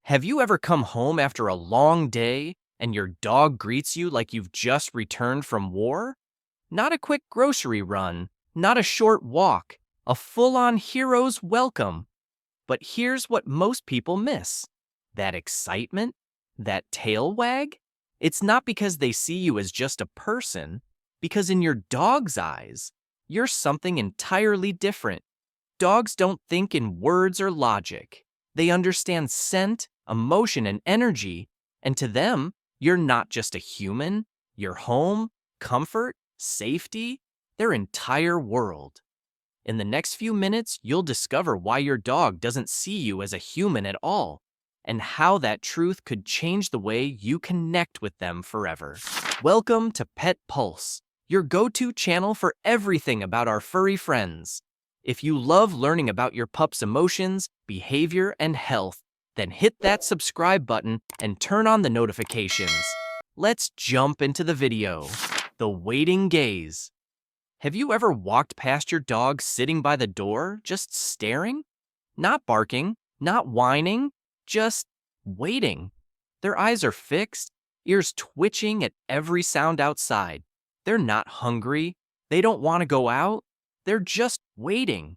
Have you ever come home after a long day and your dog greets you like you've just returned from war? Not a quick grocery run, not a short walk, a full-on hero's welcome. But here's what most people miss. That excitement, that tail wag, it's not because they see you as just a person, because in your dog's eyes, you're something entirely different. Dogs don't think in words or logic. They understand scent, emotion, and energy, and to them, you're not just a human, you're home, comfort, safety, their entire world. In the next few minutes, you'll discover why your dog doesn't see you as a human at all, and how that truth could change the way you connect with them forever. Welcome to Pet Pulse, your go-to channel for everything about our furry friends. If you love learning about your pup's emotions, behavior, and health, then hit that subscribe button and turn on the notifications. Let's jump into the video. The waiting gaze. Have you ever walked past your dog sitting by the door, just staring? Not barking, not whining, just waiting. Their eyes are fixed, ears twitching at every sound outside. They're not hungry. They don't want to go out. They're just waiting.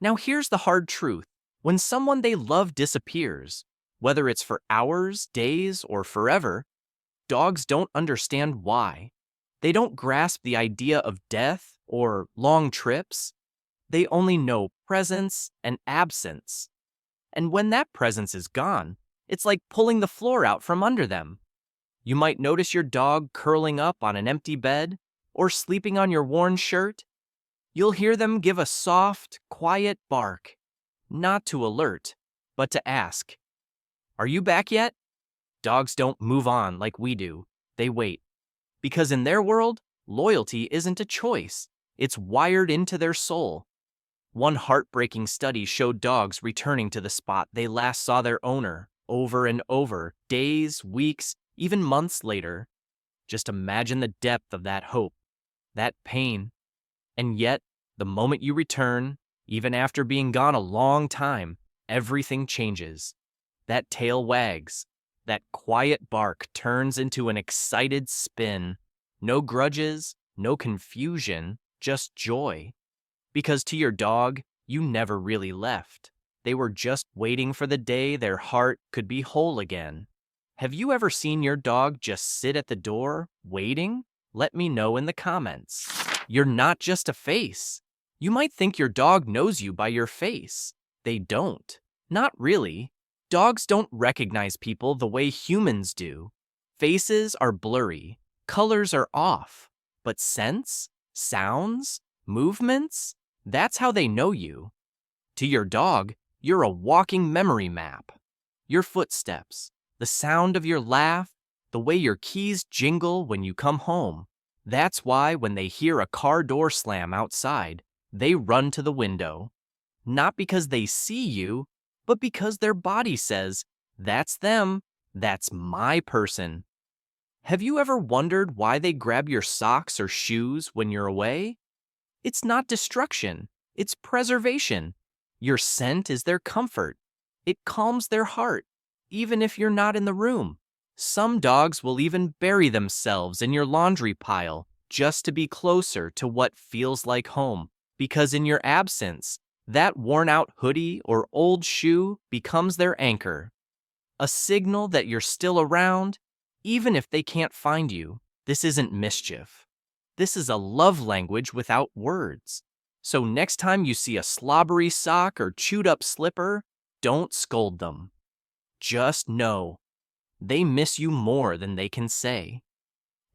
Now here's the hard truth. When someone they love disappears, whether it's for hours, days, or forever, dogs don't understand why. They don't grasp the idea of death or long trips. They only know presence and absence. And when that presence is gone, it's like pulling the floor out from under them. You might notice your dog curling up on an empty bed or sleeping on your worn shirt. You'll hear them give a soft, quiet bark, not to alert, but to ask, "Are you back yet?" Dogs don't move on like we do. They wait. Because in their world, loyalty isn't a choice. It's wired into their soul. One heartbreaking study showed dogs returning to the spot they last saw their owner over and over, days, weeks, even months later. Just imagine the depth of that hope, that pain. And yet, the moment you return, even after being gone a long time, everything changes. That tail wags. That quiet bark turns into an excited spin. No grudges, no confusion, just joy. Because to your dog, you never really left. They were just waiting for the day their heart could be whole again. Have you ever seen your dog just sit at the door, waiting? Let me know in the comments. You're not just a face. You might think your dog knows you by your face. They don't. Not really. Dogs don't recognize people the way humans do. Faces are blurry, colors are off, but scents, sounds, movements, that's how they know you. To your dog, you're a walking memory map. Your footsteps, the sound of your laugh, the way your keys jingle when you come home. That's why when they hear a car door slam outside, they run to the window. Not because they see you, but because their body says, "That's them, that's my person." Have you ever wondered why they grab your socks or shoes when you're away? It's not destruction, it's preservation. Your scent is their comfort. It calms their heart, even if you're not in the room. Some dogs will even bury themselves in your laundry pile just to be closer to what feels like home, because in your absence, that worn-out hoodie or old shoe becomes their anchor. A signal that you're still around, even if they can't find you. This isn't mischief. This is a love language without words. So next time you see a slobbery sock or chewed-up slipper, don't scold them. Just know, they miss you more than they can say.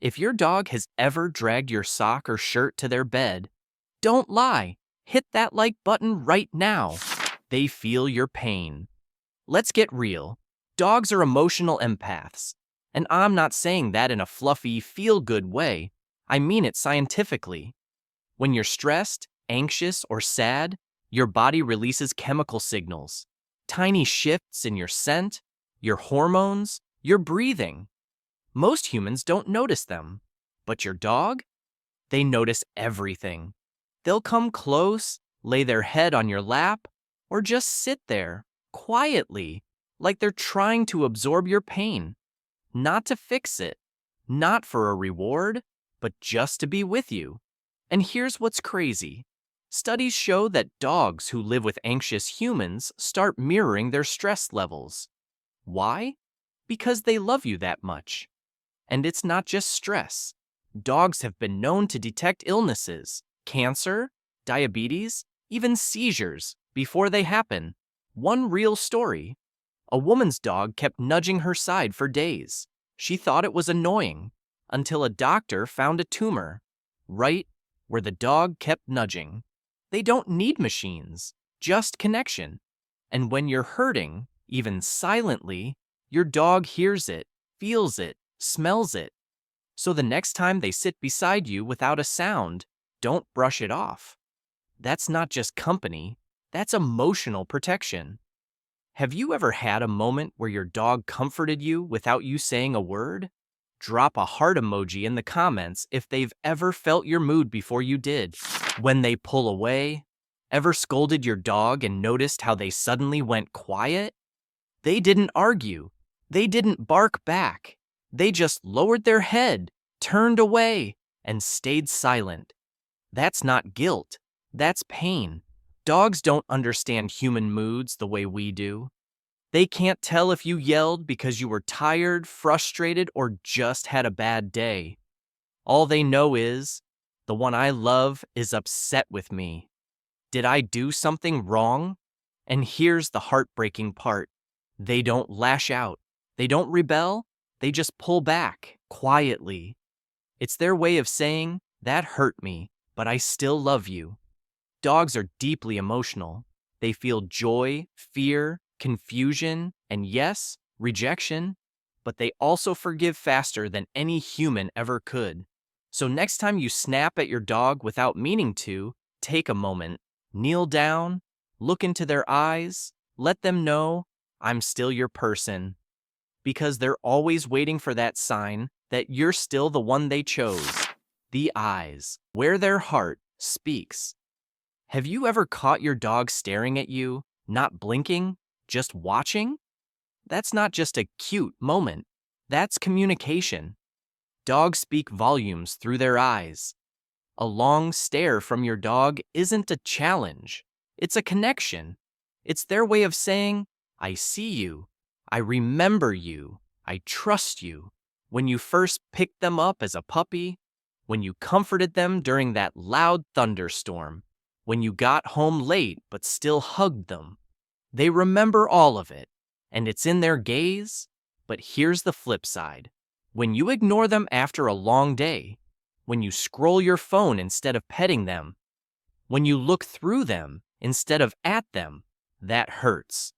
If your dog has ever dragged your sock or shirt to their bed, don't lie. Hit that like button right now. They feel your pain. Let's get real. Dogs are emotional empaths. And I'm not saying that in a fluffy, feel-good way. I mean it scientifically. When you're stressed, anxious, or sad, your body releases chemical signals. Tiny shifts in your scent, your hormones, your breathing. Most humans don't notice them. But your dog? They notice everything. They'll come close, lay their head on your lap, or just sit there, quietly, like they're trying to absorb your pain, not to fix it, not for a reward, but just to be with you. And here's what's crazy. Studies show that dogs who live with anxious humans start mirroring their stress levels. Why? Because they love you that much. And it's not just stress. Dogs have been known to detect illnesses, cancer, diabetes, even seizures, before they happen. One real story. A woman's dog kept nudging her side for days. She thought it was annoying, until a doctor found a tumor, right where the dog kept nudging. They don't need machines, just connection. And when you're hurting, even silently, your dog hears it, feels it, smells it. So the next time they sit beside you without a sound, don't brush it off. That's not just company, that's emotional protection. Have you ever had a moment where your dog comforted you without you saying a word? Drop a heart emoji in the comments if they've ever felt your mood before you did. When they pull away, ever scolded your dog and noticed how they suddenly went quiet? They didn't argue. They didn't bark back. They just lowered their head, turned away, and stayed silent. That's not guilt. That's pain. Dogs don't understand human moods the way we do. They can't tell if you yelled because you were tired, frustrated, or just had a bad day. All they know is, the one I love is upset with me. Did I do something wrong? And here's the heartbreaking part. They don't lash out. They don't rebel. They just pull back, quietly. It's their way of saying, that hurt me, but I still love you. Dogs are deeply emotional. They feel joy, fear, confusion, and yes, rejection, but they also forgive faster than any human ever could. So next time you snap at your dog without meaning to, take a moment, kneel down, look into their eyes, let them know, I'm still your person. Because they're always waiting for that sign that you're still the one they chose. The eyes, where their heart speaks. Have you ever caught your dog staring at you, not blinking, just watching? That's not just a cute moment. That's communication. Dogs speak volumes through their eyes. A long stare from your dog isn't a challenge. It's a connection. It's their way of saying, I see you. I remember you. I trust you. When you first picked them up as a puppy, when you comforted them during that loud thunderstorm, when you got home late but still hugged them. They remember all of it, and it's in their gaze. But here's the flip side. When you ignore them after a long day, when you scroll your phone instead of petting them, when you look through them instead of at them, that hurts.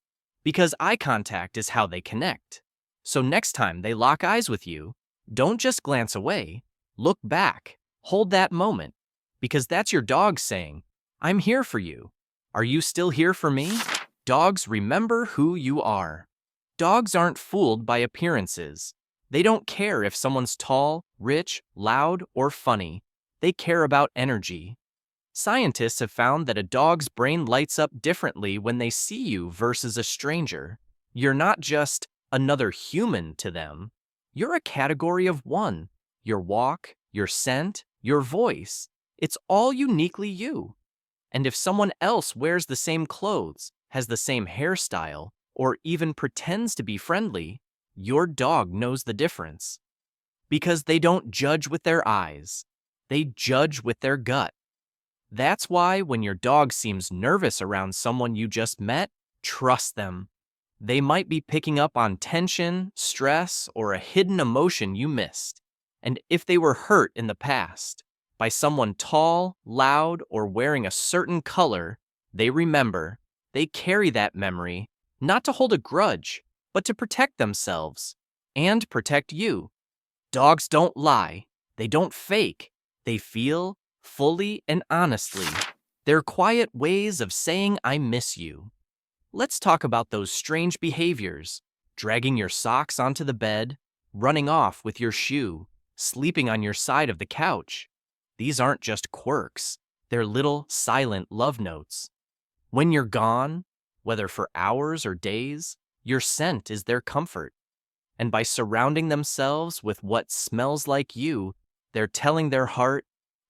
Because eye contact is how they connect. So next time they lock eyes with you, don't just glance away. Look back. Hold that moment. Because that's your dog saying, I'm here for you. Are you still here for me? Dogs remember who you are. Dogs aren't fooled by appearances. They don't care if someone's tall, rich, loud, or funny. They care about energy. Scientists have found that a dog's brain lights up differently when they see you versus a stranger. You're not just another human to them. You're a category of one. Your walk, your scent, your voice. It's all uniquely you. And if someone else wears the same clothes, has the same hairstyle, or even pretends to be friendly, your dog knows the difference. Because they don't judge with their eyes. They judge with their gut. That's why when your dog seems nervous around someone you just met, trust them. They might be picking up on tension, stress, or a hidden emotion you missed. And if they were hurt in the past by someone tall, loud, or wearing a certain color, they remember. They carry that memory, not to hold a grudge, but to protect themselves and protect you. Dogs don't lie. They don't fake. They feel fully and honestly. They're quiet ways of saying I miss you. Let's talk about those strange behaviors. Dragging your socks onto the bed, running off with your shoe, sleeping on your side of the couch. These aren't just quirks. They're little silent love notes. When you're gone, whether for hours or days, Your scent is their comfort. And by surrounding themselves with what smells like you, they're telling their heart,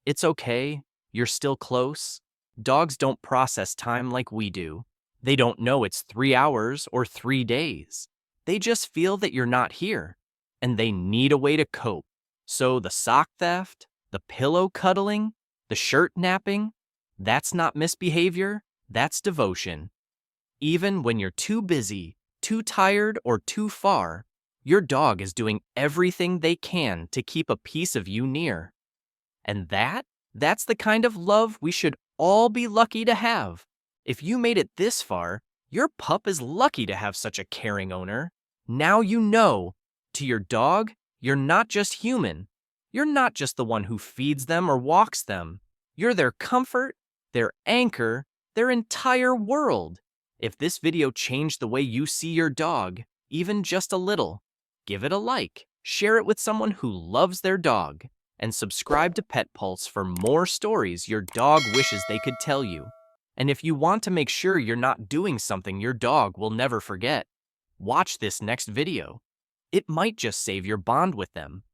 it's okay, you're still close. Dogs don't process time like we do. They don't know it's 3 hours or 3 days. They just feel that you're not here, and they need a way to cope. So the sock theft, the pillow cuddling, the shirt napping, that's not misbehavior, that's devotion. Even when you're too busy, too tired, or too far, your dog is doing everything they can to keep a piece of you near. And that's the kind of love we should all be lucky to have. If you made it this far, your pup is lucky to have such a caring owner. Now you know, to your dog, you're not just human. You're not just the one who feeds them or walks them. You're their comfort, their anchor, their entire world. If this video changed the way you see your dog, even just a little, give it a like, share it with someone who loves their dog, and subscribe to Pet Pulse for more stories your dog wishes they could tell you. And if you want to make sure you're not doing something your dog will never forget, watch this next video. It might just save your bond with them.